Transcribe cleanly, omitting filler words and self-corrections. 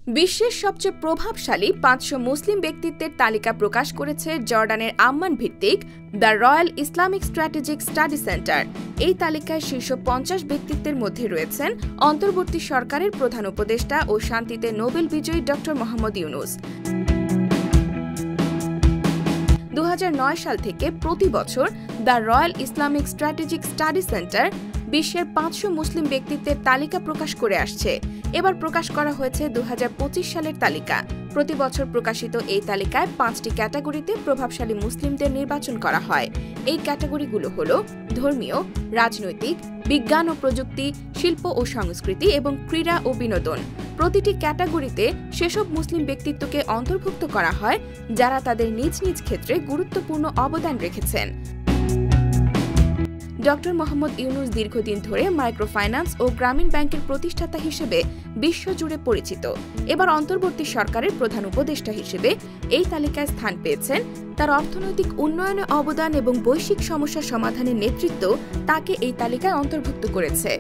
বিশ্বের সবচেয়ে প্রভাবশালী 500 মুসলিম ব্যক্তিত্বের তালিকা প্রকাশ করেছে জর্ডানের আম্মান ভিত্তিক the royal Islamic strategic study centre. এই তালিকায় শীর্ষ 50 ব্যক্তিত্বের মধ্যে রয়েছেন অন্তর্বর্তী সরকারের প্রধান উপদেষ্টা ও শান্তিতে নোবেল বিজয়ী ড. মোহাম্মদ ইউনূস। 2009 সাল থেকে প্রতি বছর the royal Islamic strategic study centre বিশ্বের 500 মুসলিম ব্যক্তিত্বের তালিকা প্রকাশ করে আসছে। এবার প্রকাশ করা হয়েছে 2025 সালের তালিকা। প্রতি বছর প্রকাশিত এই তালিকায় 5টি ক্যাটাগরিতে প্রভাবশালী মুসলিমদের নির্বাচন করা হয়। এই ক্যাটাগরিগুলো হল ধর্মীয়, রাজনৈতিক, বিজ্ঞান ও প্রযুক্তি, শিল্প ও সংস্কৃতি এবং ক্রীড়া ও বিনোদন। প্রতিটি ক্যাটাগরিতে সেসব মুসলিম ব্যক্তিত্বকে অন্তর্ভুক্ত করা হয় যারা তাদের নিজ নিজ ক্ষেত্রে গুরুত্বপূর্ণ অবদান রেখেছেন। ড. মোহাম্মদ ইউনূস দীর্ঘদিন ধরে মাইক্রোফাইন্যান্স ও গ্রামীণ ব্যাংকের প্রতিষ্ঠাতা হিসেবে বিশ্বজুড়ে পরিচিত। এবার অন্তর্বর্তী সরকারের প্রধান উপদেষ্টা হিসেবে এই তালিকায় স্থান পেয়েছেন। তার অর্থনৈতিক উন্নয়নে অবদান এবং বৈশ্বিক সমস্যা সমাধানের নেতৃত্ব তাকে এই তালিকায় অন্তর্ভুক্ত করেছে।